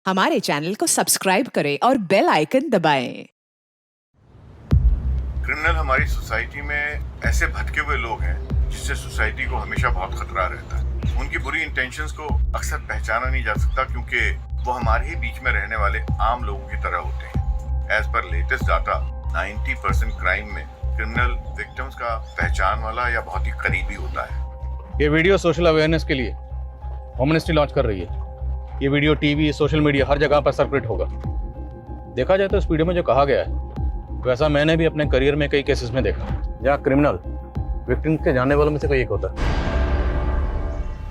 हमारे चैनल को सब्सक्राइब करें और बेल आइकन दबाएं। क्रिमिनल हमारी सोसाइटी में ऐसे भटके हुए लोग हैं जिससे सोसाइटी को हमेशा बहुत खतरा रहता है। उनकी बुरी इंटेंशंस को अक्सर पहचाना नहीं जा सकता क्योंकि वो हमारे ही बीच में रहने वाले आम लोगों की तरह होते हैं। एज पर लेटेस्ट डाटा 90% क्राइम में क्रिमिनल विक्टिम्स का पहचान वाला या बहुत ही करीबी होता है। ये वीडियो सोशल अवेयरनेस के लिए होम मिनिस्ट्री लॉन्च कर रही है। ये वीडियो टीवी, सोशल मीडिया हर जगह पर सर्कुलेट होगा। देखा जाए तो इस वीडियो में जो कहा गया है वैसा मैंने भी अपने करियर में कई केसेस में देखा जहाँ क्रिमिनल विक्टिम के जानने वालों में से कोई एक होता है।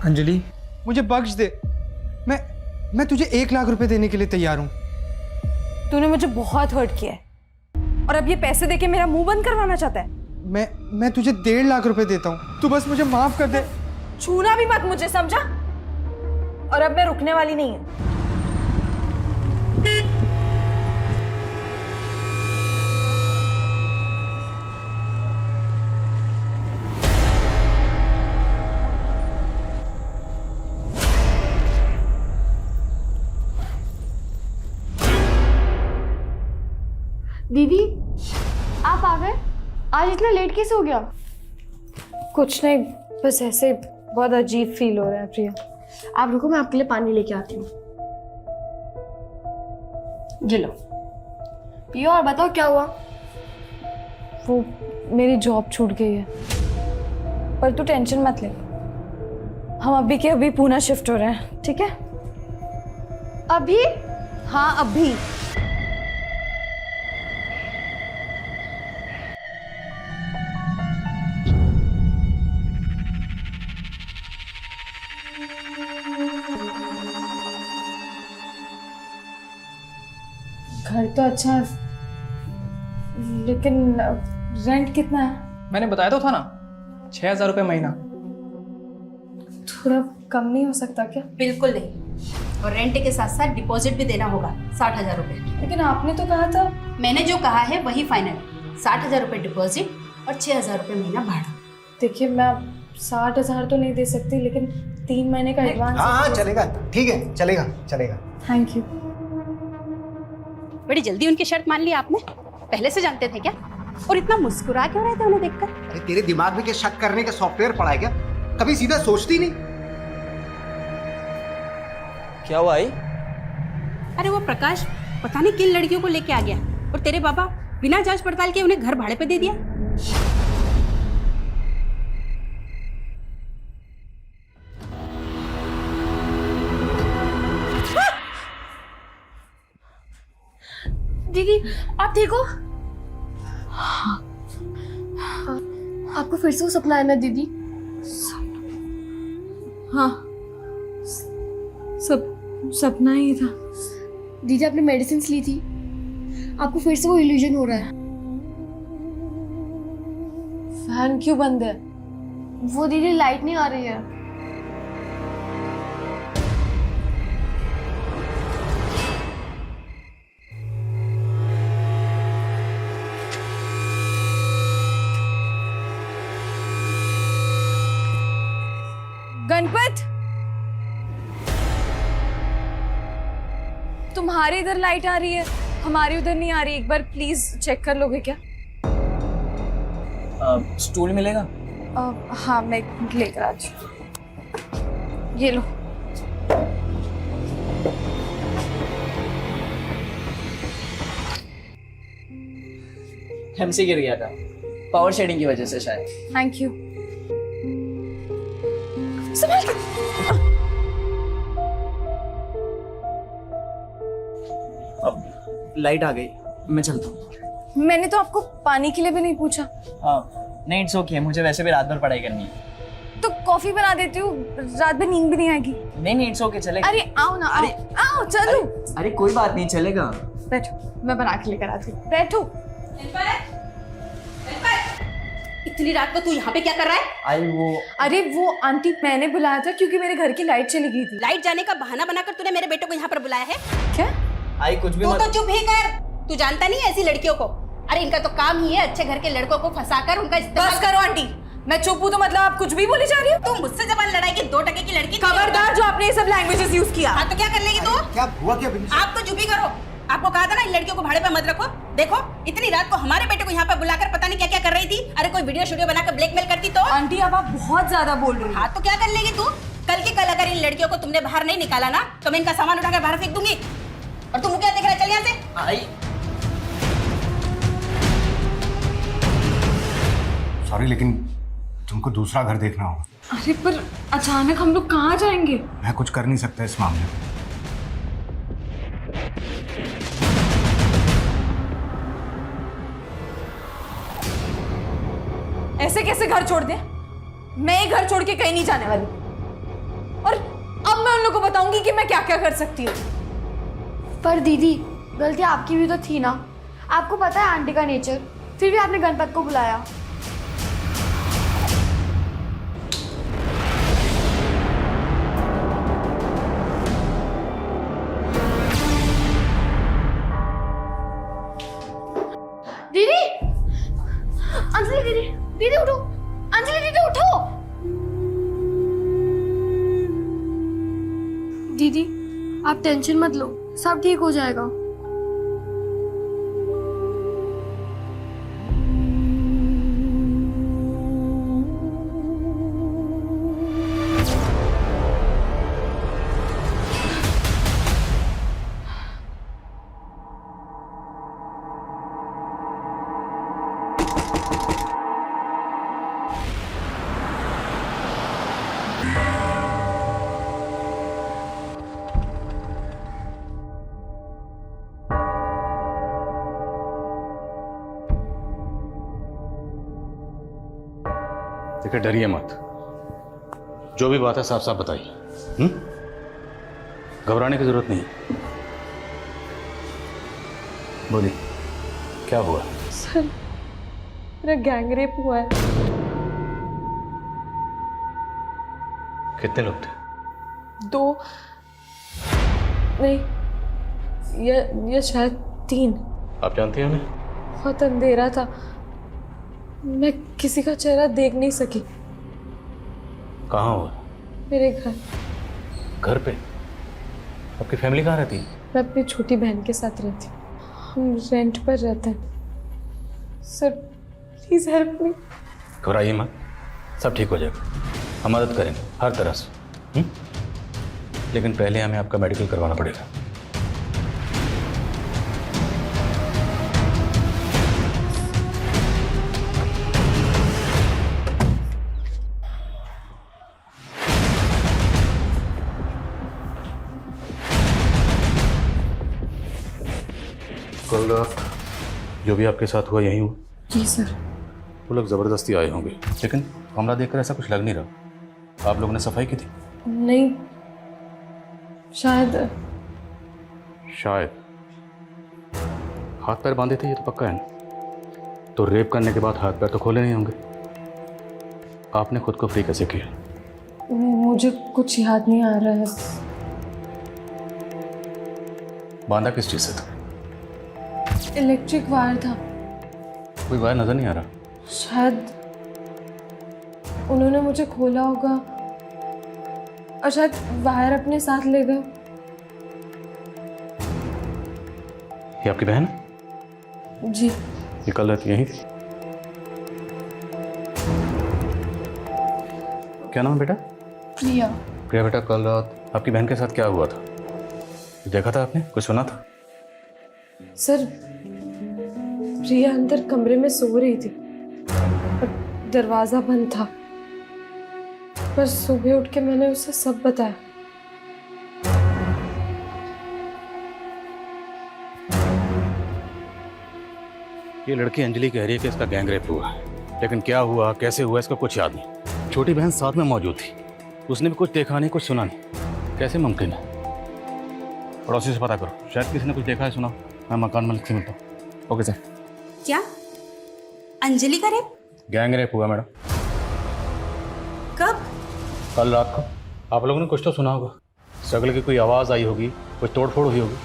अंजलि, मुझे बख्श दे। मैं तुझे 1 लाख रुपए देने के लिए तैयार हूँ। तूने मुझे बहुत हर्ट किया है और अब ये पैसे देके मेरा मुंह बंद करवाना चाहता है। मैं तुझे 1.5 लाख रुपए देता हूँ, तू बस मुझे माफ कर दे। छूना भी मत मुझे, समझा? और अब मैं रुकने वाली नहीं हूँ। दीदी, आप आ गए? आज इतना लेट कैसे हो गया? कुछ नहीं, बस ऐसे बहुत अजीब फील हो रहा है प्रिया। आप रुको, मैं आपके लिए पानी लेके आती हूँ। ये लो, पियो और बताओ क्या हुआ। वो मेरी जॉब छूट गई है, पर तू टेंशन मत ले। हम अभी के अभी पूना शिफ्ट हो रहे हैं, ठीक है? अभी? हाँ, अभी। घर तो अच्छा है, लेकिन रेंट कितना है? मैंने बताया तो था ना, 6,000 रुपये महीना। थोड़ा कम नहीं हो सकता क्या? बिल्कुल नहीं, और रेंट के साथ साथ डिपॉजिट भी देना होगा 60,000 रुपये। लेकिन आपने तो कहा था। मैंने जो कहा है वही फाइनल, 60,000 रुपये डिपॉजिट और 6,000 रुपये महीना भाड़ा। देखिए, मैं 60,000 तो नहीं दे सकती, लेकिन 3 महीने का एडवांस। हाँ चलेगा, ठीक है, चलेगा। Thank you. बड़ी जल्दी उनकी शर्त मान ली आपने, पहले से जानते थे क्या? और इतना मुस्कुरा क्यों रहे थे उन्हें देखकर? अरे तेरे दिमाग में क्या शक करने का सॉफ्टवेयर पड़ा है क्या? कभी सीधा सोचती नहीं? क्या हुआ आई? अरे वो प्रकाश पता नहीं किन लड़कियों को लेके आ गया और तेरे पापा बिना जांच पड़ताल के उन्हें घर भाड़े पे दे दिया। दीदी, आप ठीक हो? आपको फिर से वो सपना है ना दीदी? हाँ, सपना ही था। दीदी, आपने मेडिसिन ली थी, आपको फिर से वो इल्यूजन हो रहा है। फैन क्यों बंद है? वो दीदी, लाइट नहीं आ रही है। गणपत, तुम्हारे इधर लाइट आ रही है, हमारी उधर नहीं आ रही। एक बार प्लीज चेक कर लोगे क्या? स्टूल मिलेगा? हाँ, मैं लेकर आ जाऊँ। ये लो। हमसे गिर गया था, पावर शेडिंग की वजह से शायद। Thank you. संभाल के। अब लाइट आ गई, मैं चलता हूँ। मैंने तो आपको पानी के लिए भी नहीं पूछा। नहीं, इट्स ओके, मुझे वैसे भी रात भर पढ़ाई करनी है। तो कॉफी बना देती हूँ, रात में नींद भी नहीं आएगी। नहीं, इट्स ओके, चलेगा। अरे आओ ना, आओ चलो। अरे कोई बात नहीं, चलेगा। बैठो, मैं बना के लेकर आती हूँ। बैठो। इतनी रात को तू यहाँ पे क्या कर रहा है? अरे वो आंटी, मैंने बुलाया था क्योंकि मेरे घर की लाइट चली गई थी। लाइट जाने का बहाना बनाकर तूने मेरे बेटे को यहाँ पर बुलाया है क्या? आई कुछ भी तू मत। तो चुप ही कर, तू जानता नहीं है ऐसी लड़कियों को। अरे इनका तो काम ही है अच्छे घर के लड़कों को फंसाकर उनका इस्तेमाल। बस करो आंटी, मैं चुप हूँ तो मतलब आप कुछ भी बोली जा रही हो? तुम मुझसे जबान लड़ाई की 2 टके की लड़की। खबरदार जो आपने ये सब लैंग्वेजेस यूज किया। हाँ तो क्या कर लेगी तू? क्या हुआ क्या बिन्नी? आप तो चुप ही करो। आपको कहा था ना इन लड़कियों को भाड़े पे मत रखो। देखो इतनी रात को हमारे बेटे को यहाँ पे बुलाकर पता नहीं क्या क्या कर रही थी। अरे कोई वीडियो स्टूडियो बनाकर ब्लैकमेल करती तो? आंटी अब आप बहुत ज्यादा बोल रही हो। हाँ तो क्या कर लेगी तू? कल की कल अगर इन लड़कियों को तुमने बाहर नहीं निकाला ना तो मैं इनका सामान उठाकर बाहर फेंक दूंगी। और तुम क्या देख रहा है? चल यहाँ से। आई सॉरी लेकिन तुमको दूसरा घर देखना होगा। अरे पर अचानक हम लोग कहाँ जाएंगे? मैं कुछ कर नहीं सकता इस मामले में। ऐसे कैसे घर छोड़ दे? मैं ये घर छोड़ के कहीं नहीं जाने वाली। और अब मैं उन लोगों को बताऊंगी कि मैं क्या क्या कर सकती हूँ। पर दीदी गलती आपकी भी तो थी ना। आपको पता है आंटी का नेचर, फिर भी आपने गणपत को बुलाया। दीदी, अंजलि दीदी, दीदी उठो, अंजलि दीदी उठो। दीदी आप टेंशन मत लो, सब ठीक हो जाएगा। देखिए डरिए मत, जो भी बात है साफ साफ बताइए। घबराने की जरूरत नहीं। बोलिए क्या हुआ? सर मेरा गैंग रेप हुआ है। कितने लोग थे? 2 नहीं, ये शायद 3। आप जानती हैं उन्हें? बहुत अंधेरा था, मैं किसी का चेहरा देख नहीं सकी। कहाँ हुआ? मेरे घर। घर पे? आपकी फैमिली कहाँ रहती है? मैं अपनी छोटी बहन के साथ रहती हूँ। हम रेंट पर रहते हैं। Sir please help me. घबराइए मत, सब ठीक हो जाएगा। हम मदद करेंगे हर तरह से। लेकिन पहले हमें आपका मेडिकल करवाना पड़ेगा। कल रात जो भी आपके साथ हुआ यहीं हुआ? जी सर। वो लोग ज़बरदस्ती आए होंगे, लेकिन कमरा देखकर ऐसा कुछ लग नहीं रहा। आप लोगों ने सफाई की थी? नहीं, शायद हाथ पैर बांधे थे, ये तो पक्का है ना? तो रेप करने के बाद हाथ पैर तो खोले नहीं होंगे। आपने खुद को फ्री कैसे किया? मुझे कुछ याद नहीं आ रहा है। बांधा किस चीज़ से था? इलेक्ट्रिक वायर था। कोई वायर नजर नहीं आ रहा। शायद उन्होंने मुझे खोला होगा और शायद वायर अपने साथ ले गए। ये आपकी बहन है? जी। ये कल रात यहीं थी? क्या नाम है बेटा? प्रिया। प्रिया बेटा, कल रात आपकी बहन के साथ क्या हुआ था? देखा था आपने? कुछ सुना था? सर प्रिया अंदर कमरे में सो रही थी और दरवाजा बंद था, पर सुबह उठ के मैंने उसे सब बताया। ये लड़की अंजलि कह रही है कि इसका गैंग रेप हुआ है, लेकिन क्या हुआ कैसे हुआ इसका कुछ याद नहीं। छोटी बहन साथ में मौजूद थी, उसने भी कुछ देखा नहीं कुछ सुना नहीं। कैसे मुमकिन है? पड़ोसी से पता करो, शायद किसी ने कुछ देखा है सुना। मैं मकान मालिक से मिलता हूँ। Okay sir. क्या अंजलि का रेप? गैंग रेप हुआ मैडम। कब? कल रात को। आप लोगों ने कुछ तो सुना होगा, स्ट्रगल की कोई आवाज़ आई होगी, कुछ तोड़फोड़ हुई होगी।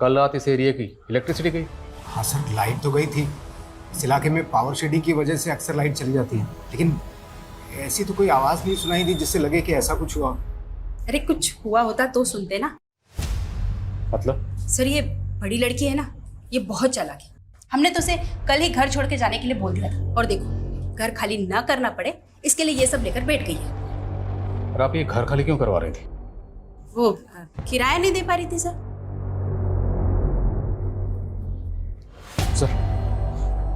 कल रात इस एरिया की इलेक्ट्रिसिटी गई। हाँ सर, लाइट तो गई थी इस इलाके में पावर शेडिंग की वजह से अक्सर लाइट चली जाती है, लेकिन ऐसी तो कोई आवाज़ नहीं सुनाई दी जिससे लगे कि ऐसा कुछ हुआ। अरे कुछ हुआ होता तो सुनते ना। मतलब सर ये बड़ी लड़की है ना, ये बहुत चालाक है। हमने तो उसे कल ही घर छोड़ के जाने के लिए बोल दिया था, और देखो घर खाली ना करना पड़े इसके लिए ये सब लेकर बैठ गई है। और आप ये घर खाली क्यों करवा रही थी? वो किराया नहीं दे पा रही थी सर। सर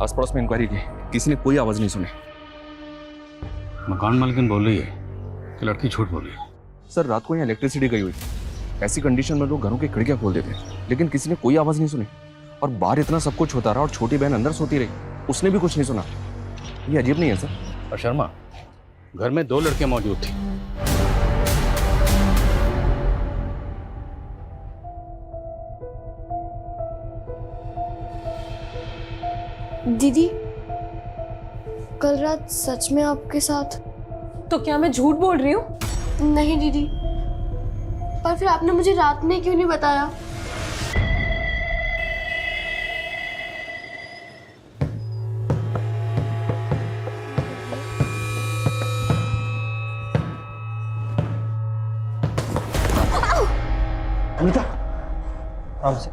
आस पड़ोस में इंक्वायरी की, किसी ने कोई आवाज नहीं सुनी। मकान मालिकन बोल रही है कि लड़की झूठ बोल रही है। सर रात को यहाँ इलेक्ट्रिसिटी गई हुई, ऐसी कंडीशन में लोग घरों की खिड़कियां खोल देते हैं, लेकिन किसी ने कोई आवाज नहीं सुनी। और बाहर इतना सब कुछ होता रहा और छोटी बहन अंदर सोती रही, उसने भी कुछ नहीं सुना। ये अजीब नहीं है सर? और शर्मा, घर में 2 लड़कियां मौजूद थी। दीदी कल रात सच में आपके साथ? तो क्या मैं झूठ बोल रही हूँ? नहीं दीदी, पर फिर आपने मुझे रात में क्यों नहीं बताया? अमृता, आराम से।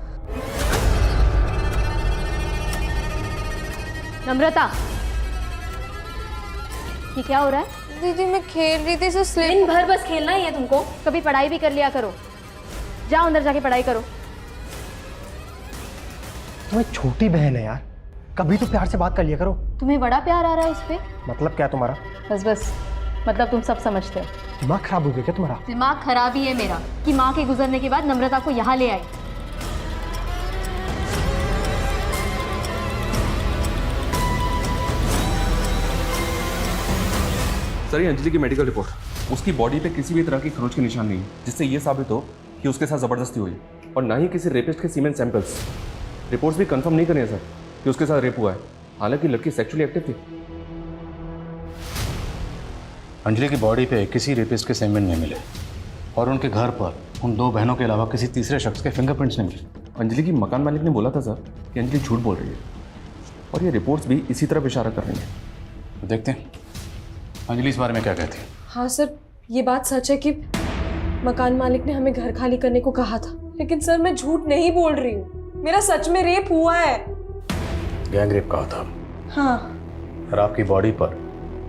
नम्रता, ये क्या हो रहा है? दीदी मैं खेल रही थी, सो दिन भर बस खेलना ही है तुमको? कभी पढ़ाई भी कर लिया करो। जाओ अंदर जाके पढ़ाई करो। तुम्हें छोटी बहन है यार, कभी तो प्यार से बात कर लिया करो। तुम्हें बड़ा प्यार आ रहा है उस पे? मतलब क्या तुम्हारा? बस मतलब तुम सब समझते हो। दिमाग खराब हो गया क्या तुम्हारा? दिमाग खराब ही है मेरा कि माँ के गुजरने के बाद नम्रता को यहाँ ले आई। सर ये अंजलि की मेडिकल रिपोर्ट, उसकी बॉडी पे किसी भी तरह की खरोच के निशान नहीं है, जिससे ये साबित हो कि उसके साथ जबरदस्ती हुई, और ना ही किसी रेपिस्ट के सीमेन सैंपल्स। रिपोर्ट्स भी कंफर्म नहीं करे हैं सर कि उसके साथ रेप हुआ है, हालांकि लड़की सेक्सुअली एक्टिव थी। अंजलि की बॉडी पे किसी रेपिस्ट के सेमेन नहीं मिले, और उनके घर पर उन 2 बहनों के अलावा किसी तीसरे शख्स के फिंगरप्रिंट्स नहीं मिले। अंजलि की मकान मालिक ने बोला था सर कि अंजलि झूठ बोल रही है, और ये रिपोर्ट्स भी इसी तरफ इशारा कर रही हैं। तो देखते हैं अंजलि इस बारे में क्या कहती है। हाँ सर, ये बात सच है कि मकान मालिक ने हमें घर खाली करने को कहा था, लेकिन सर मैं झूठ नहीं बोल रही हूँ, मेरा सच में रेप हुआ है। गैंग रेप कहा था? हाँ। और आपकी बॉडी पर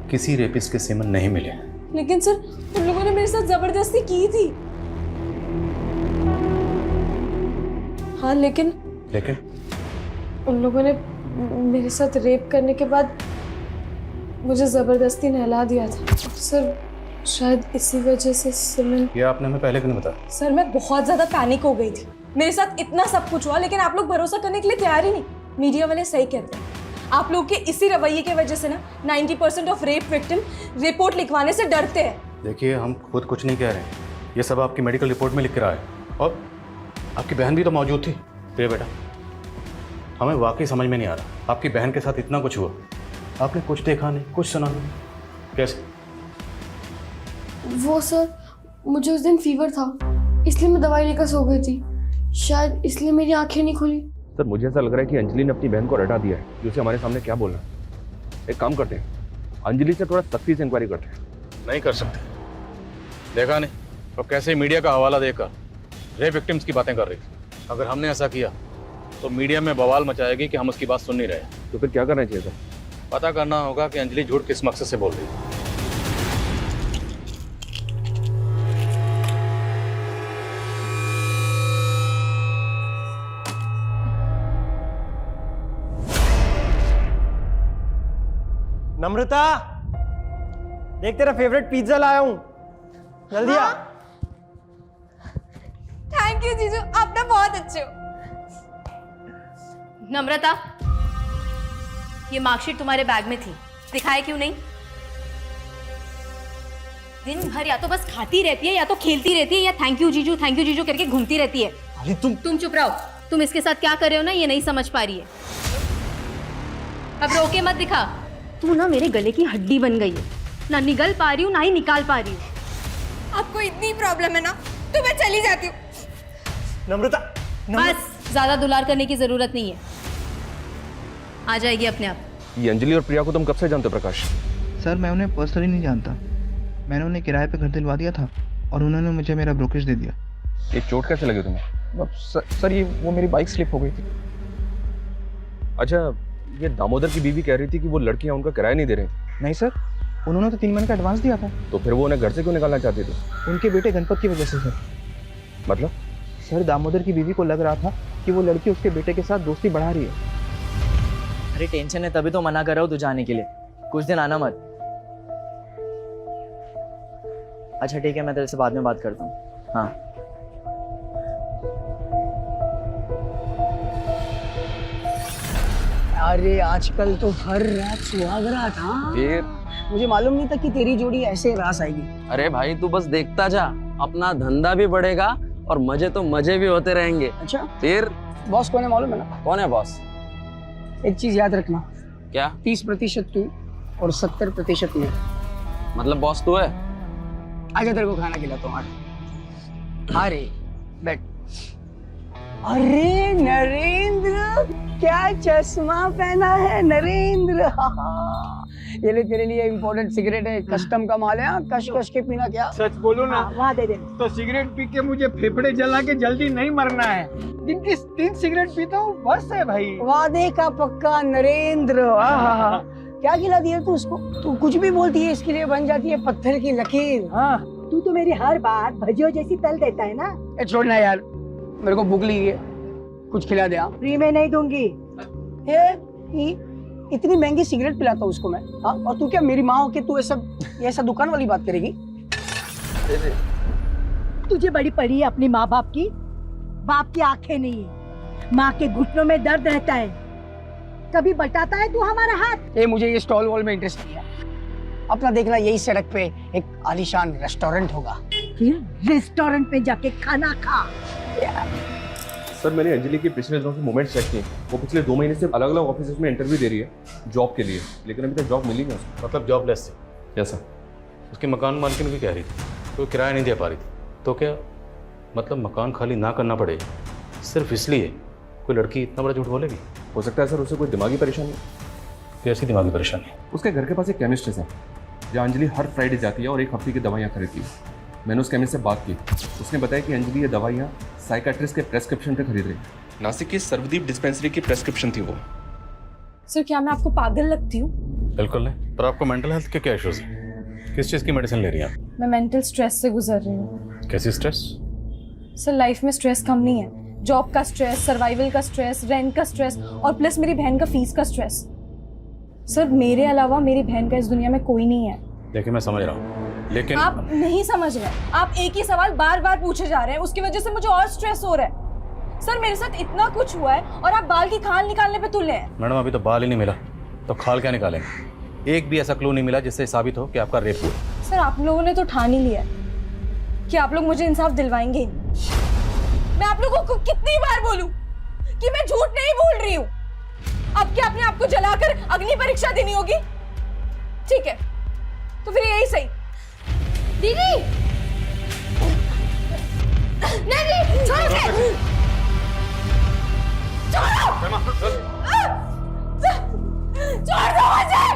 किसी रेपिस्ट के सेमेन नहीं मिले। लेकिन सर उन लोगों ने मेरे साथ जबरदस्ती की थी। हाँ लेकिन उन लोगों ने मेरे साथ रेप करने के बाद मुझे जबरदस्ती नहला दिया था। सर शायद इसी वजह से सिमरन। ये आपने हमें पहले क्यों नहीं बताया? सर मैं बहुत ज्यादा पैनिक हो गई थी, मेरे साथ इतना सब कुछ हुआ, लेकिन आप लोग भरोसा करने के लिए तैयार ही नहीं। मीडिया वाले सही कहते हैं, आप लोग के इसी रवैये की वजह से ना 90% ऑफ रेप विक्टिम रिपोर्ट लिखवाने से डरते हैं। देखिए हम खुद कुछ नहीं कह रहे हैं, ये सब आपकी मेडिकल रिपोर्ट में लिख के रहा है, और आपकी बहन भी तो मौजूद थी। प्रिय बेटा, हमें वाकई समझ में नहीं आ रहा, आपकी बहन के साथ इतना कुछ हुआ, आपने कुछ देखा नहीं, कुछ सुना नहीं, कैसे? वो सर मुझे उस दिन फीवर था, इसलिए मैं दवाई लेकर सो गई थी, शायद इसलिए मेरी आंखें नहीं खुली। सर मुझे ऐसा लग रहा है कि अंजलि ने अपनी बहन को रटा दिया है, जो उसे हमारे सामने क्या बोलना है। एक काम करते हैं, अंजलि से थोड़ा सख्ती से इंक्वायरी करते हैं। नहीं कर सकते, देखा नहीं तो कैसे मीडिया का हवाला देकर रेप विक्टिम्स की बातें कर रही थी। अगर हमने ऐसा किया तो मीडिया में बवाल मचाएगी कि हम उसकी बात सुन नहीं रहे। तो फिर क्या करना चाहिए सर? पता करना होगा कि अंजलि झूठ किस मकसद से बोल रही है। नम्रता, देख तेरा फेवरेट पिज्जा लाया हूं, जल्दी आ। थैंक यू जीजू, आप ना बहुत अच्छे हो। नम्रता, ये मार्कशीट तुम्हारे बैग में थी, दिखाए क्यों नहीं? दिन भर या तो बस खाती रहती है या तो खेलती रहती है या थैंक यू जीजू करके घूमती रहती है। अरे तुम चुप रहो, तुम इसके साथ क्या कर रहे हो ना ये नहीं समझ पा रही है। अब रोके मत दिखा, तू ना मेरे गले की हड्डी बन गई है, ना निगल पा रही हूँ ना ही निकाल पा रही हूँ। आपको इतनी प्रॉब्लम है ना तो मैं चली जाती हूँ। नम्रता, बस ज्यादा दुलार करने की जरूरत नहीं है। आ जाएगी अपने आप। ये अंजलि और प्रिया को तुम कब से जानते हो प्रकाश? सर मैं उन्हें पर्सनली नहीं जानता, मैंने उन्हें किराए पे घर दिलवा दिया था और उन्होंने मुझे मेरा ब्रोकरेज दे दिया। ये चोट कैसे लगी तुम्हें? सर ये वो मेरी बाइक स्लिप हो गई थी। अच्छा, ये दामोदर की बीवी कह रही थी कि वो लड़कियां उनका किराया नहीं दे रही। नहीं सर, उन्होंने तो 3 महीने का एडवांस दिया था। तो फिर वो उन्हें घर से क्यों निकालना चाहती थी? उनके बेटे गणपत की वजह से सर। मतलब? सर दामोदर की बीवी को लग रहा था कि वो लड़की उसके बेटे के साथ दोस्ती बढ़ा रही है। अरे टेंशन है तभी तो मना कर रहा हूँ तू जाने के लिए, कुछ दिन आना मत। अच्छा ठीक है, मैं तेरे से बाद में बात करता हूँ। हाँ अरे आजकल तो हर रात सुहाग रात। हाँ फिर मुझे मालूम नहीं था कि तेरी जोड़ी ऐसे रास आएगी। अरे भाई तू बस देखता जा, अपना धंधा भी बढ़ेगा और मजे तो मजे भी होते रहेंगे। अच्छा फिर बॉस कौन है मालूम है ना? कौन है बॉस? एक चीज याद रखना, क्या? 30% तू और 70% मैं। मतलब बॉस तू है? आजा तेरे को खाना खिलाता हूँ। अरे बैठ। अरे नरेंद्र, क्या चश्मा पहना है नरेंद्र। ये ले तेरे लिए इम्पोर्टेंट सिगरेट है, कस्टम का माल है। कश कश के पीना। क्या सच बोलो ना, वहाँ दे दे। तो सिगरेट पी के मुझे फेफड़े जला के जल्दी नहीं मरना है। दिन की 3 सिगरेट पीता हूँ बस है भाई। वादे का पक्का नरेंद्र। क्या खिला दिया तू उसको? तू कुछ भी बोलती है इसके लिए बन जाती है पत्थर की लकीर। हाँ तू तो मेरी हर बात भजियो जैसी तल देता है ना। छोड़ना यार, मेरे को भूख लगी है, कुछ खिला दे। फ्री में नहीं दूंगी। इतनी महंगी सिगरेट पिलाता हूँ उसको मैं। हाँ, और तू क्या मेरी माँ हो के तू ऐसा दुकान वाली बात करेगी? तुझे बड़ी पड़ी है अपनी माँ बाप की। बाप की आंखें नहीं है, माँ के घुटनों में दर्द रहता है। कभी बटाता है तू हमारा हाथ? मुझे ये स्टॉल वॉल में इंटरेस्ट नहीं है। अपना देखना यही सड़क पे एक आलीशान रेस्टोरेंट होगा। रेस्टोरेंट में जाके खाना खा। सर मैंने अंजलि के पिछले दिनों के मोमेंट्स चेक किए। वो पिछले 2 महीने से अलग अलग ऑफिस में इंटरव्यू दे रही है जॉब के लिए, लेकिन अभी तक जॉब मिली नहीं उसको। मतलब जॉबलेस थी? क्या सर? उसके मकान मालकिन भी कह रही थी कोई किराया नहीं दे पा रही थी। तो क्या मतलब मकान खाली ना करना पड़े सिर्फ इसलिए कोई लड़की इतना बड़ा झूठ बोलेगी? हो सकता है सर उसे कोई दिमागी परेशानी। कैसी दिमागी परेशानी? उसके घर के पास एक केमिस्ट है सर, जहाँ अंजलि हर फ्राइडे जाती है और 1 हफ्ते की दवाइयाँ खरीदती है। मैंने उस केमिस्ट से बात की, उसने बताया कि अंजलि ये दवाइयाँ साइकाट्रिस्ट के प्रेस्क्रिप्शन पे खरीद रही है। नासिक की सर्वदीप डिस्पेंसरी की प्रेस्क्रिप्शन थी वो। सर क्या मैं आपको पागल लगती हूँ? बिल्कुल नहीं, पर आपको मेंटल हेल्थ के क्या इश्यूज हैं? किस चीज़ की मेडिसिन ले रही हैं आप? मैं मेंटल स्ट्रेस से गुजर रही हूँ। कैसी स्ट्रेस? सर लाइफ में स्ट्रेस कम नहीं है। जॉब का स्ट्रेस, सर्वाइवल का स्ट्रेस, रेंट का स्ट्रेस और प्लस मेरी बहन का फीस का स्ट्रेस। सर मेरे अलावा मेरी बहन का इस दुनिया में कोई नहीं है। देखिए मैं समझ रहा हूँ, लेकिन आप नहीं समझ रहे। आप एक ही सवाल बार बार पूछे जा रहे हैं, उसकी वजह से मुझे और स्ट्रेस हो रहा है। सर मेरे साथ इतना कुछ हुआ है और आप बाल की खाल निकालने पे तुले हैं। मैडम अभी तो बाल ही नहीं मिला तो खाल क्या निकालेंगे? एक भी ऐसा क्लू नहीं मिला जिससे साबित हो कि आपका रेप हुआ। सर आप लोगों ने तो ठान ही लिया कि आप लोग मुझे इंसाफ दिलवाएंगे ही। मैं आप लोगों को कितनी बार बोलूं कि मैं झूठ नहीं बोल रही हूं? अब क्या अपने आप को जलाकर अग्नि परीक्षा देनी होगी? ठीक है तो फिर यही सही। दीदी नहीं छोड़ो मुझे। छोड़ दो मुझे।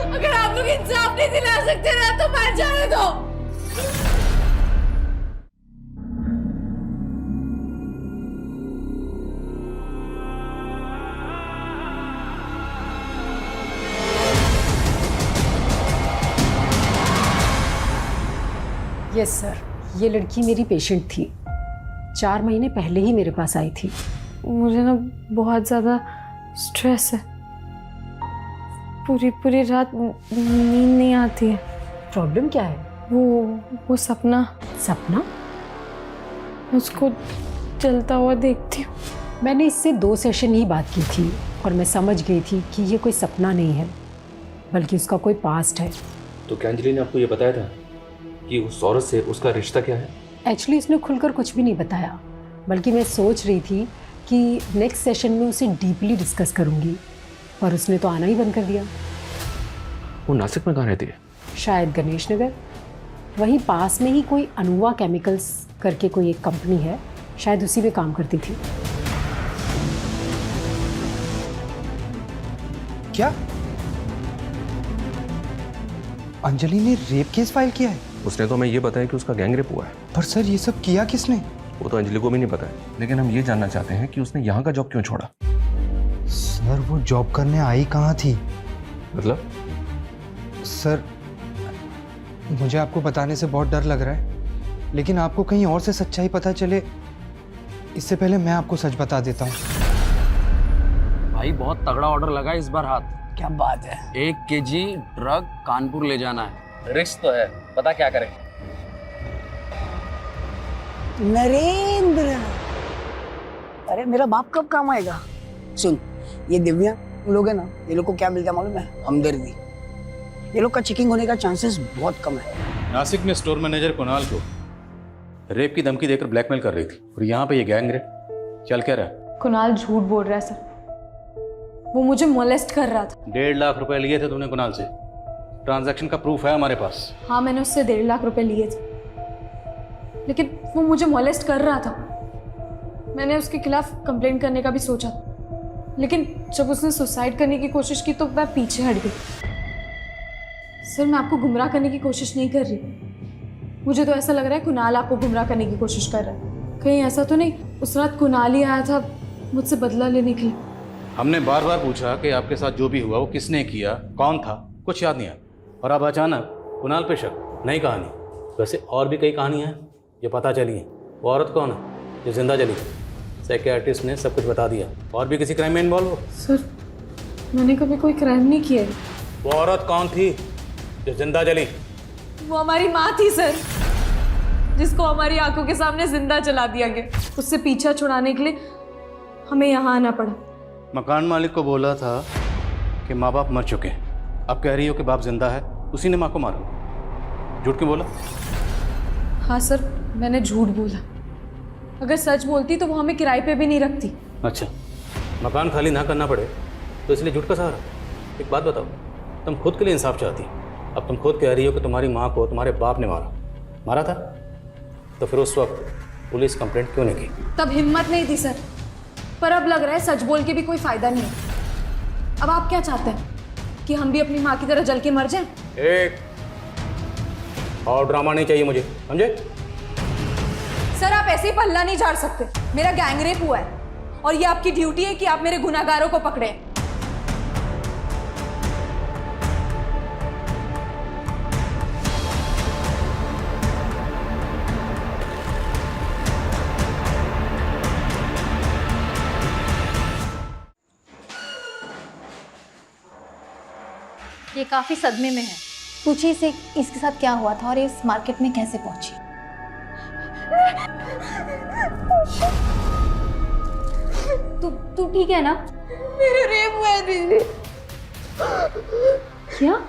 अगर आप लोग इंसाफ नहीं दिला सकते ना तो मर जाने दो। यस सर, ये लड़की मेरी पेशेंट थी। 4 महीने पहले ही मेरे पास आई थी। मुझे ना बहुत ज़्यादा स्ट्रेस है, पूरी रात नींद नहीं आती है। प्रॉब्लम क्या है? वो सपना उसको चलता हुआ देखती हूँ। मैंने इससे 2 सेशन ही बात की थी और मैं समझ गई थी कि ये कोई सपना नहीं है बल्कि उसका कोई पास्ट है। तो क्या अंजलि ने आपको ये बताया था कि उस औरत से उसका रिश्ता क्या है? एक्चुअली उसने खुलकर कुछ भी नहीं बताया, बल्कि मैं सोच रही थी कि नेक्स्ट सेशन में उसे डीपली डिस्कस करूंगी, पर उसने तो आना ही बंद कर दिया। वो नासिक में कहाँ रहती है? शायद गणेश नगर, वहीं पास में ही कोई अनुवा केमिकल्स करके कोई एक कंपनी है, शायद उसी में काम करती थी। क्या अंजलि ने रेप केस फाइल किया है? उसने तो हमें ये बताया कि उसका गैंग रेप हुआ है। पर सर ये सब किया किसने? वो तो अंजलि को भी नहीं पता है, लेकिन हम ये जानना चाहते हैं कि उसने यहाँ का जॉब क्यों छोड़ा। सर वो जॉब करने आई कहाँ थी? मतलब? सर मुझे आपको बताने से बहुत डर लग रहा है, लेकिन आपको कहीं और से सच्चाई पता चले इससे पहले मैं आपको सच बता देता हूँ। भाई बहुत तगड़ा ऑर्डर लगा इस बार हाथ। क्या बात है। 1 kg ड्रग कानपुर ले जाना है, रिस्क तो है, पता क्या करें। नरेंद्र, अरे मेरा बाप कब काम आएगा? सुन, ये दिव्या लोग है ना, ये लोग को क्या मिलता है मालूम है? हमदर्दी। ये लोग का चेकिंग होने का चांसेस बहुत कम है। नासिक में स्टोर मैनेजर कुणाल को रेप की धमकी देकर ब्लैकमेल कर रही थी, और यहाँ पे ये गैंग रेप चल क्या रहा है? कुणाल झूठ बोल रहा है सर, वो मुझे मोलेस्ट कर रहा था। 1.5 लाख रुपए लिए थे तुमने कुणाल से, ट्रांजैक्शन का प्रूफ है हमारे पास। हाँ मैंने उससे 1.5 लाख रुपए लिए थे, लेकिन वो मुझे मोलेस्ट कर रहा था। मैंने उसके खिलाफ कंप्लेंट करने का भी सोचा, लेकिन जब उसने सुसाइड करने की कोशिश की तो मैं पीछे हट गई। सर मैं आपको गुमराह करने की कोशिश नहीं कर रही, मुझे तो ऐसा लग रहा है कुणाल आपको गुमराह करने की कोशिश कर रहा है। कहीं ऐसा तो नहीं उस रात कुणाल ही आया था मुझसे बदला लेने के लिए? हमने बार बार पूछा कि आपके साथ जो भी हुआ वो किसने किया, कौन था, कुछ याद नहीं आया, और अब अचानक कुणाल पे शक। नई कहानी। वैसे और भी कई कहानियाँ हैं जो पता चली हैं। वो औरत कौन है जो जिंदा जली? साइकियाट्रिस्ट ने सब कुछ बता दिया। और भी किसी क्राइम में इन्वॉल्व हो? सर मैंने कभी कोई क्राइम नहीं किया है। वो औरत कौन थी जो जिंदा जली? वो हमारी माँ थी सर, जिसको हमारी आंखों के सामने जिंदा जला दिया गया। उससे पीछा छुड़ाने के लिए हमें यहाँ आना पड़ा। मकान मालिक को बोला था कि माँ बाप मर चुके हैं, अब कह रही हो कि बाप जिंदा है, उसी ने माँ को मारा। झूठ क्यों बोला? हाँ सर मैंने झूठ बोला, अगर सच बोलती तो वो हमें किराए पे भी नहीं रखती। अच्छा, मकान खाली ना करना पड़े तो इसलिए झूठ का सहारा। एक बात बताओ, तुम खुद के लिए इंसाफ चाहती, अब तुम खुद कह रही हो कि तुम्हारी माँ को तुम्हारे बाप ने मारा था, तो फिर उस वक्त पुलिस कंप्लेंट क्यों नहीं की? तब हिम्मत नहीं थी सर, पर अब लग रहा है सच बोल के भी कोई फायदा नहीं है। अब आप क्या चाहते हैं कि हम भी अपनी माँ की तरह जल के मर जाएं? एक और ड्रामा नहीं चाहिए मुझे, समझे? सर आप ऐसे ही पल्ला नहीं झाड़ सकते। मेरा गैंग रेप हुआ है और ये आपकी ड्यूटी है कि आप मेरे गुनाहगारों को पकड़े। ये काफी सदमे में है। पूछिए इसे इसके साथ क्या हुआ था और इस मार्केट में कैसे पहुंची। तू ठीक है ना? मेरा रेप हुआ है दीदी। क्या?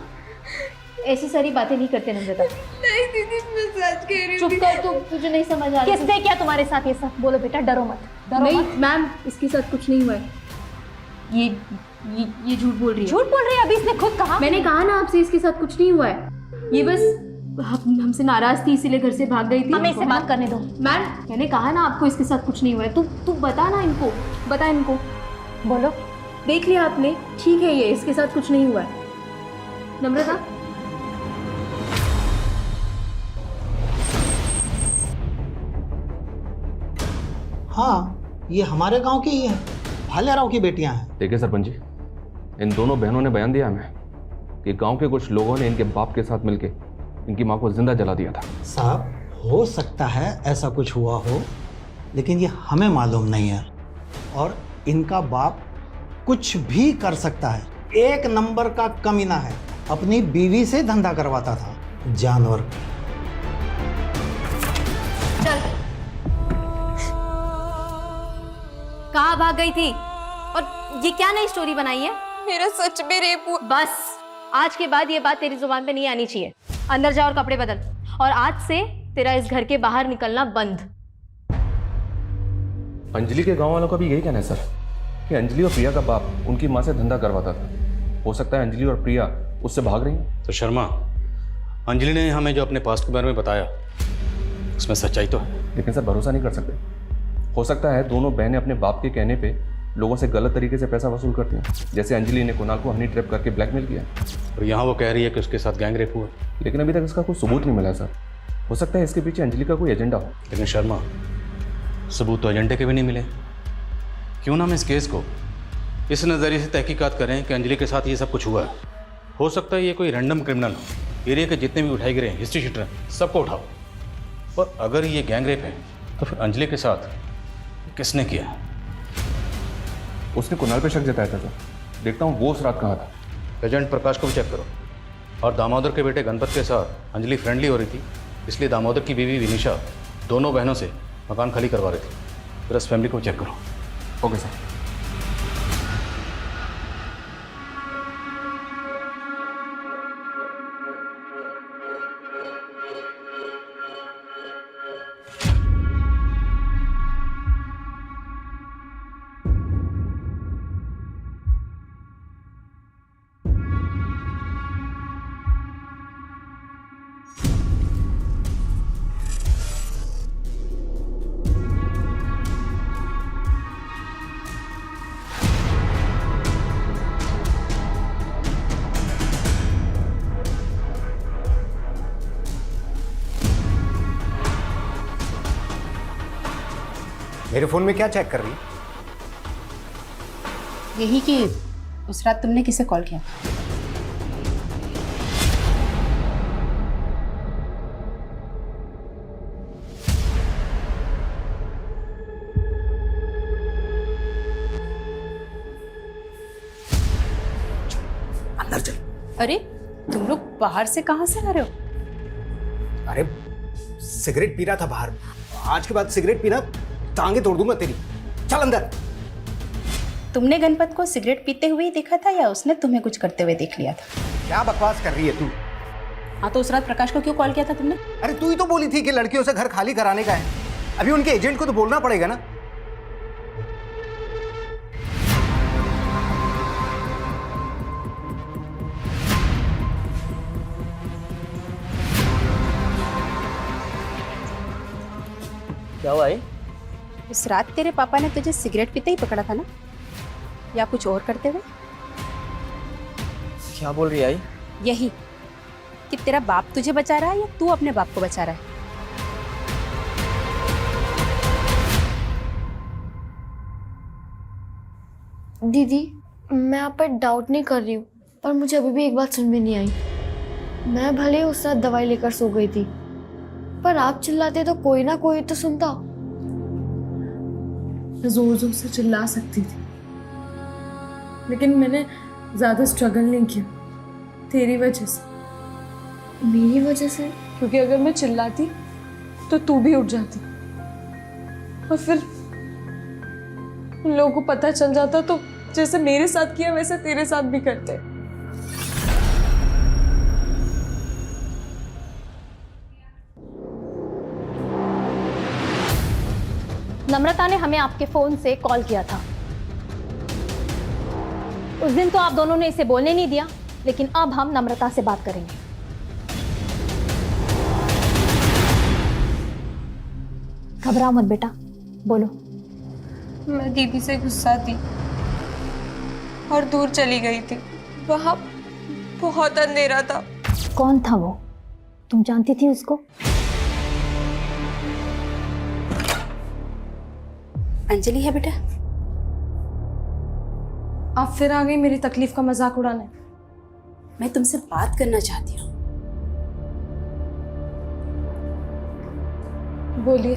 ऐसी सारी बातें नहीं करते नम्रता। नहीं दीदी मैं सच कह रही हूँ। चुप कर, तुझे नहीं समझ आ रहा। किसने क्या तुम्हारे साथ ये सब? बोलो बेटा, डरो मत। नहीं मैम, इसके साथ कुछ नहीं हुआ है। ये झूठ बोल रही है। झूठ बोल रही है? अभी इसने खुद कहा। मैंने कहा ना आपसे इसके साथ कुछ नहीं हुआ है। ये बस हमसे नाराज थी इसीलिए घर से भाग गई थी। हमें इससे बात करने दो। मैम मैंने कहा ना आपको इसके साथ कुछ नहीं हुआ है। तू बता ना इनको, बता इनको। बोलो। देख लिया आपने? ठीक है, ये इसके साथ कुछ नहीं हुआ है। नम्रता हाँ, ये हमारे गांव की ही है, भालेराव की बेटियां हैं। देखिए सरपंच जी, इन दोनों बहनों ने बयान दिया हमें कि गांव के कुछ लोगों ने इनके बाप के साथ मिलके इनकी मां को जिंदा जला दिया था। साहब हो सकता है ऐसा कुछ हुआ हो, लेकिन ये हमें मालूम नहीं है। और इनका बाप कुछ भी कर सकता है, 1 नंबर का कमीना है। अपनी बीवी से धंधा करवाता था, जानवर। चल। कहाँ भाग गई थी? और ये क्या नई स्टोरी बनाई है? मेरा सच में रेप हुआ। बस आज के बाद ये बात तेरी जुबान पे नहीं आनी चाहिए। अंदर जा और कपड़े बदल, और आज से तेरा इस घर के बाहर निकलना बंद। अंजलि के गांव वालों का भी यही कहना है सर कि अंजलि और प्रिया का बाप उनकी मां से धंधा करवाता था। हो सकता है अंजलि और प्रिया उससे भाग रही हैं। तो शर्मा, अंजलि ने हमें जो अपने पास्ट के बारे में बताया उसमें सच्चाई तो है, लेकिन सर भरोसा नहीं कर सकते। हो सकता है दोनों बहनें अपने बाप के कहने पे लोगों से गलत तरीके से पैसा वसूल करते हैं, जैसे अंजलि ने कुणाल को हनी ट्रैप करके ब्लैकमेल किया। और यहाँ वो कह रही है कि उसके साथ गैंग रेप हुआ, लेकिन अभी तक इसका कोई सबूत नहीं मिला सर। हो सकता है इसके पीछे अंजलि का कोई एजेंडा हो। लेकिन शर्मा, सबूत तो एजेंडे के भी नहीं मिले। क्यों ना हम इस केस को इस नज़रिए से तहकीकात करें कि अंजलि के साथ ये सब कुछ हुआ है। हो सकता है ये कोई रैंडम क्रिमिनल हो, एरिया के जितने भी उठाए गए हैं हिस्ट्री शीटर हैं सबको उठाओ, पर अगर ये गैंग रेप है तो फिर अंजलि के साथ किसने किया? उसने कुणाल पे शक जताया था सर। देखता हूँ वो उस रात कहाँ था। एजेंट प्रकाश को भी चेक करो। और दामोदर के बेटे गणपत के साथ अंजलि फ्रेंडली हो रही थी, इसलिए दामोदर की बीवी विनिशा दोनों बहनों से मकान खाली करवा रही थी। फिर उस फैमिली को चेक करो। Okay sir. मेरे फोन में क्या चेक कर रही है? यही कि उस रात तुमने किसे कॉल किया? अंदर चल। अरे तुम लोग बाहर से कहाँ से आ रहे हो? अरे सिगरेट पी रहा था बाहर। आज के बाद सिगरेट पीना टांगे तोड़ दूंगा तेरी। चल अंदर। तुमने गणपत को सिगरेट पीते हुए ही देखा था या उसने तुम्हें कुछ करते हुए देख लिया था? क्या बकवास कर रही है तू? हाँ तो उस रात प्रकाश को क्यों कॉल किया था तुमने? अरे तू ही तो बोली थी कि लड़कियों से घर खाली कराने का है। अभी उनके एजेंट को तो बोलना पड़ेगा ना। क्या हुआ है? उस रात तेरे पापा ने तुझे सिगरेट पीते ही पकड़ा था ना, या कुछ और करते हुए? क्या बोल रही है आई? यही कि तेरा बाप तुझे बचा रहा है या तू अपने बाप को बचा रहा है? दीदी, मैं आप पर डाउट नहीं कर रही हूँ, पर मुझे अभी भी एक बात समझ में नहीं आई। मैं भले उस रात दवाई लेकर सो गई थी, पर आप चिल्लाते तो कोई ना कोई तो सुनता। जोर जोर से चिल्ला सकती थी, लेकिन मैंने ज्यादा स्ट्रगल नहीं किया तेरी वजह से। मेरी वजह से? क्योंकि अगर मैं चिल्लाती तो तू भी उठ जाती, और फिर उन लोगों को पता चल जाता तो जैसे मेरे साथ किया वैसे तेरे साथ भी करते। नम्रता ने हमें आपके फोन से कॉल किया था। उस दिन तो आप दोनों ने इसे बोलने नहीं दिया, लेकिन अब हम नम्रता से बात करेंगे। घबराओ मत बेटा, बोलो। मैं दीदी से गुस्सा थी और दूर चली गई थी। वहां बहुत अंधेरा था। कौन था वो? तुम जानती थी उसको? अंजलि है बेटा। आप फिर आ गई मेरी तकलीफ का मजाक उड़ाने। मैं तुमसे बात करना चाहती हूँ। बोलिए।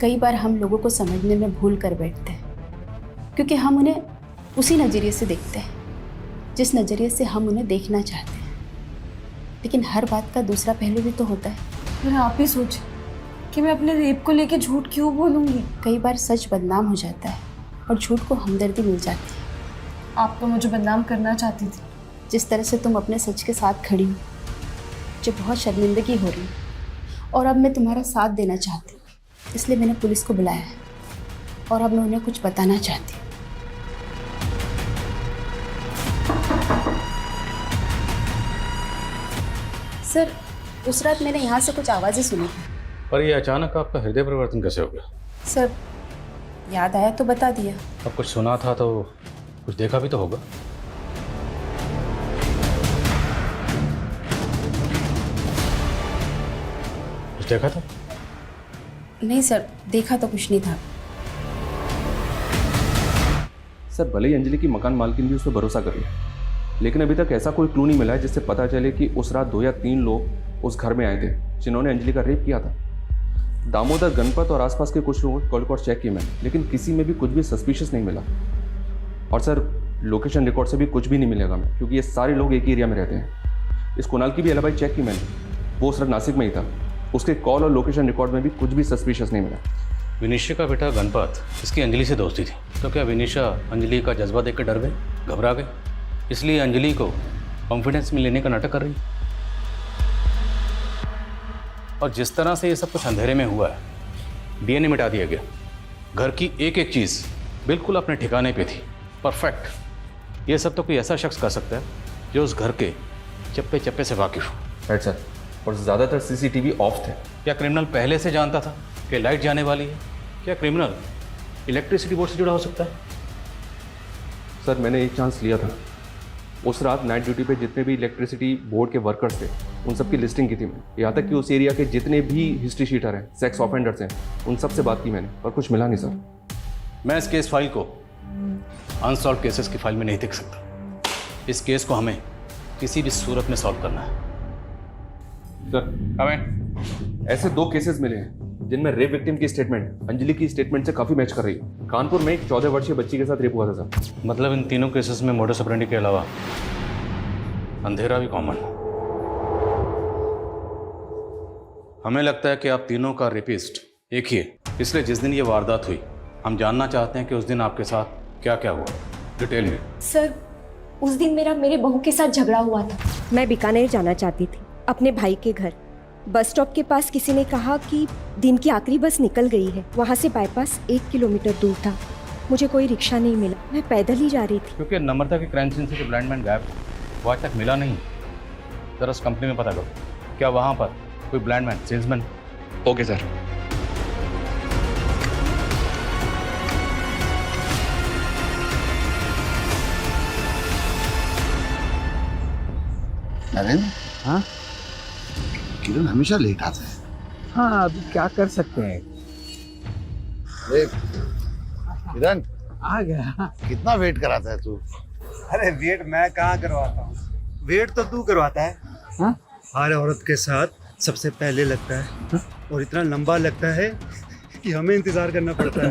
कई बार हम लोगों को समझने में भूल कर बैठते हैं, क्योंकि हम उन्हें उसी नज़रिए से देखते हैं जिस नज़रिए से हम उन्हें देखना चाहते हैं। लेकिन हर बात का दूसरा पहलू भी तो होता है। फिर आप ही सोचिए कि मैं अपने रेप को लेके झूठ क्यों बोलूँगी। कई बार सच बदनाम हो जाता है और झूठ को हमदर्दी मिल जाती है। आप तो मुझे बदनाम करना चाहती थी। जिस तरह से तुम अपने सच के साथ खड़ी हो, मुझे बहुत शर्मिंदगी हो रही है, और अब मैं तुम्हारा साथ देना चाहती हूँ, इसलिए मैंने पुलिस को बुलाया है और अब मैं उन्हें कुछ बताना चाहती हूँ। सर, उस रात मैंने यहाँ से कुछ आवाज़ें सुनी थी। पर ये अचानक आपका हृदय परिवर्तन कैसे हो गया? सर याद आया तो बता दिया। अब कुछ सुना था तो कुछ देखा भी तो होगा। कुछ देखा था? नहीं सर, देखा तो कुछ नहीं था। सर भले ही अंजलि की मकान मालकिन भी उस पर भरोसा कर ले, लेकिन अभी तक ऐसा कोई क्लू नहीं मिला है जिससे पता चले कि उस रात 2 या 3 लोग उस घर में आए थे जिन्होंने अंजलि का रेप किया था। दामोदर, गणपत और आसपास के कुछ लोगों कॉल रिकॉर्ड चेक किए मैंने, लेकिन किसी में भी कुछ भी सस्पिशियस नहीं मिला। और सर लोकेशन रिकॉर्ड से भी कुछ भी नहीं मिलेगा मैं, क्योंकि ये सारे लोग एक ही एरिया में रहते हैं। इस कुणाल की भी एलिबाई चेक की मैंने, वो उस रात नासिक में ही था। उसके कॉल और लोकेशन रिकॉर्ड में भी कुछ भी सस्पिशियस नहीं मिला। विनीशा का बेटा गणपत, इसकी अंजलि से दोस्ती थी, तो क्या विनीशा अंजलि का जज्बा देख कर डर गई, घबरा गई, इसलिए अंजलि को कॉन्फिडेंस में लेने का नाटक कर रही? और जिस तरह से ये सब कुछ अंधेरे में हुआ है, डीएनए मिटा दिया गया, घर की एक एक चीज़ बिल्कुल अपने ठिकाने पे थी, परफेक्ट। ये सब तो कोई ऐसा शख्स कर सकता है जो उस घर के चप्पे चप्पे से वाकिफ हो। राइट सर, और ज़्यादातर सीसीटीवी ऑफ थे। क्या क्रिमिनल पहले से जानता था कि लाइट जाने वाली है? क्या क्रिमिनल इलेक्ट्रिसिटी बोर्ड से जुड़ा हो सकता है? सर मैंने एक चांस लिया था। उस रात नाइट ड्यूटी पे जितने भी इलेक्ट्रिसिटी बोर्ड के वर्कर्स थे उन सब की लिस्टिंग की थी मैंने। यहाँ तक कि उस एरिया के जितने भी हिस्ट्री शीटर हैं, सेक्स ऑफेंडर्स हैं, उन सब से बात की मैंने, पर कुछ मिला नहीं सर। मैं इस केस फाइल को अनसॉल्व केसेस की फाइल में नहीं देख सकता। इस केस को हमें किसी भी सूरत में सॉल्व करना है। सर हमें ऐसे 2 केसेस मिले हैं जिनमें रेप विक्टिम की स्टेटमेंट अंजलि की स्टेटमेंट से काफ़ी मैच कर रही है। कानपुर में एक 14 वर्षीय बच्ची के साथ रेप हुआ था सर। मतलब इन तीनों केसेस में मोडस ऑपरेंडी के अलावा अंधेरा भी कॉमन। हमें लगता है कि आप तीनों का रेपिस्ट एक ही है, इसलिए जिस दिन ये वारदात हुई हम जानना चाहते हैं कि उस दिन आपके साथ क्या क्या हुआ, डिटेल में। सर उस दिन मेरे बहू के साथ झगड़ा हुआ था। मैं बीकानेर जाना चाहती थी अपने भाई के घर। बस स्टॉप के पास किसी ने कहा कि दिन की आखिरी बस निकल गई है। वहाँ से बाईपास 1 किलोमीटर दूर था। मुझे कोई रिक्शा नहीं मिला, मैं पैदल ही जा रही थी। क्योंकि नम्रता के क्राइम सीन से जो ब्लाइंड मैन गायब वो आज तक मिला नहीं। जरा उस कंपनी में पता करो, क्या वहाँ पर कोई blind man salesman? Okay sir. Narendra, हाँ किरण हमेशा लेट आता है। हाँ अभी क्या कर सकते हैं। देख किरण आ गया। कितना वेट कराता है तू? अरे वेट मैं कहाँ करवाता हूँ, वेट तो तू करवाता है। हाँ? हर औरत के साथ सबसे पहले लगता है। हाँ? और इतना लंबा लगता है कि हमें इंतजार करना पड़ता है।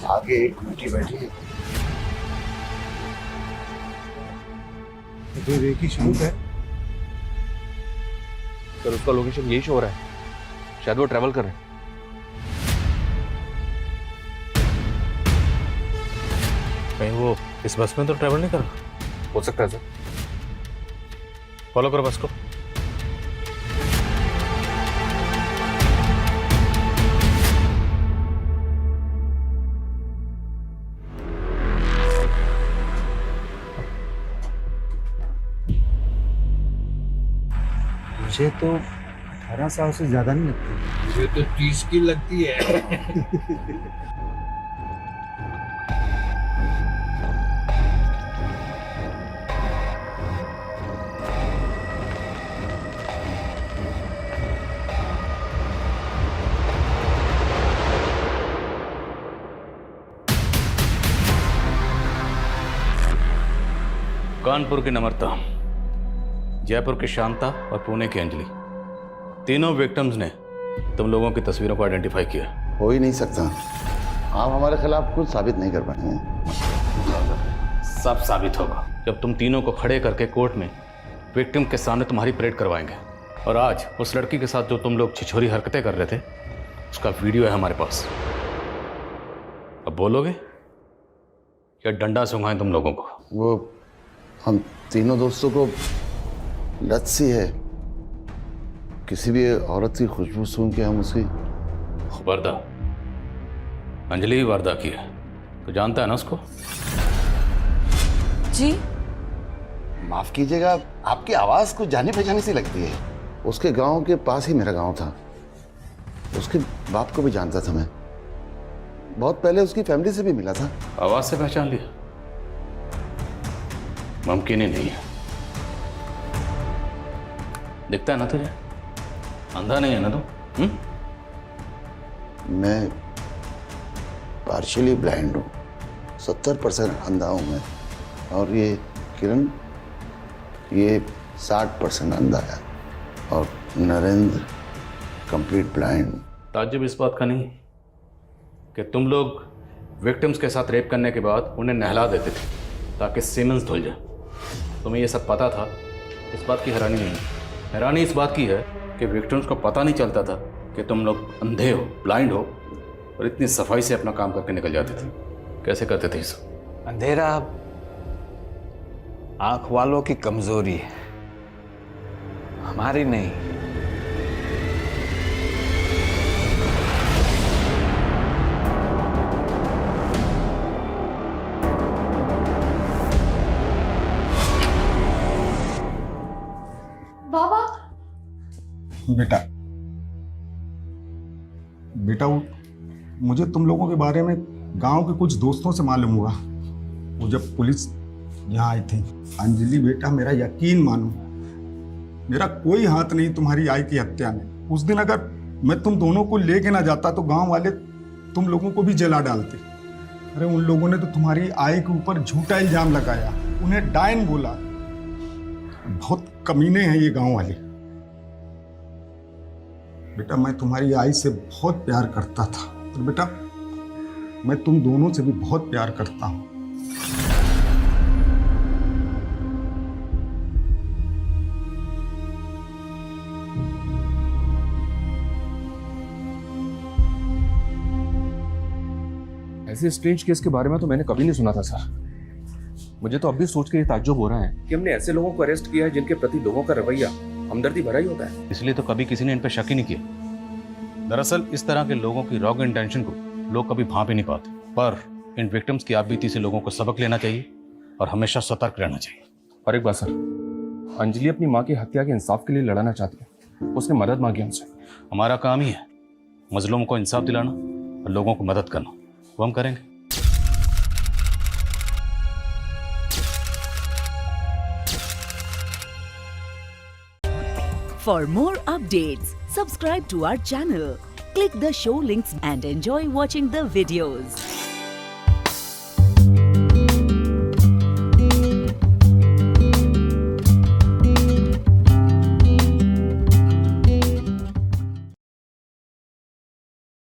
आगे एक बेटी बैठी है, तो एक ही शूट है। सर उसका लोकेशन यही शो हो रहा है, शायद वो ट्रैवल कर रहे हैं। कहीं वो इस बस में तो ट्रैवल नहीं कर रहा? हो सकता है सर। फॉलो करो बस को। मुझे तो 18 साल से ज्यादा नहीं लगती। मुझे तो 30 की लगती है। कानपुर की नम्रता, जयपुर की शांता और पुणे की अंजलि, तीनों विक्टिम्स ने तुम लोगों की तस्वीरों को आइडेंटिफाई किया। हो ही नहीं सकता, आप हमारे खिलाफ कुछ साबित नहीं कर पाएंगे। सब साबित होगा जब तुम तीनों को खड़े करके कोर्ट में विक्टिम के सामने तुम्हारी परेड करवाएंगे। और आज उस लड़की के साथ जो तुम लोग छिछोरी हरकतें कर रहे थे उसका वीडियो है हमारे पास। अब बोलोगे या डंडा सूंघाएं तुम लोगों को? वो हम तीनों दोस्तों को लत सी है, किसी भी औरत की खुशबू सूंघ के हम उसकी। खबरदार, अंजलि ही वारदात की है, तो जानता है ना उसको? जी माफ कीजिएगा, आपकी आवाज कुछ जानी पहचानी सी लगती है। उसके गांव के पास ही मेरा गांव था। उसके बाप को भी जानता था मैं। बहुत पहले उसकी फैमिली से भी मिला था। आवाज से पहचान लिया? मुमकिन ही नहीं है। दिखता है ना तुझे? अंधा नहीं है ना तू? मैं पार्शियली ब्लाइंड हूँ, 70% अंधा हूँ मैं। और ये किरण, ये 60% अंधा है। और नरेंद्र कंप्लीट ब्लाइंड। ताज्जुब इस बात का नहीं कि तुम लोग विक्टिम्स के साथ रेप करने के बाद उन्हें नहला देते थे ताकि सीमेंस धुल जाए। तुम्हें ये सब पता था, इस बात की हैरानी नहीं है। हैरानी इस बात की है कि विक्टिम्स को पता नहीं चलता था कि तुम लोग अंधे हो, ब्लाइंड हो, और इतनी सफाई से अपना काम करके निकल जाते थे। कैसे करते थे इस? अंधेरा आंख वालों की कमजोरी है, हमारी नहीं। बाबा बेटा, बेटा मुझे तुम लोगों के बारे में गांव के कुछ दोस्तों से मालूम हुआ। वो जब पुलिस यहाँ आई थी। अंजलि बेटा, मेरा यकीन मानो, मेरा कोई हाथ नहीं तुम्हारी आई की हत्या में। उस दिन अगर मैं तुम दोनों को लेके ना जाता तो गांव वाले तुम लोगों को भी जला डालते। अरे उन लोगों ने तो तुम्हारी आई के ऊपर झूठा इल्जाम लगाया, उन्हें डायन बोला। बहुत कमीने हैं ये गांव वाले। बेटा, मैं तुम्हारी आई से बहुत प्यार करता था, और बेटा मैं तुम दोनों से भी बहुत प्यार करता हूं। ऐसे स्ट्रेंज केस के बारे में तो मैंने कभी नहीं सुना था सर। मुझे तो अब भी सोच के ये ताज्जुब हो रहा है कि हमने ऐसे लोगों को अरेस्ट किया है जिनके प्रति लोगों का रवैया हमदर्दी भरा ही होता है। इसलिए तो कभी किसी ने इन पर शक ही नहीं किया। दरअसल इस तरह के लोगों की रॉग इंटेंशन को लोग कभी भांप ही नहीं पाते। पर इन विक्टिम्स की आपबीती से लोगों को सबक लेना चाहिए और हमेशा सतर्क रहना चाहिए। और एक बात सर, अंजलि अपनी माँ की हत्या के इंसाफ के लिए लड़ना चाहती है। उसने मदद मांगी हमसे। हमारा काम ही है मजलूम को इंसाफ दिलाना और लोगों को मदद करना, वो हम करेंगे। For more updates, subscribe to our channel, click the show links and enjoy watching the videos.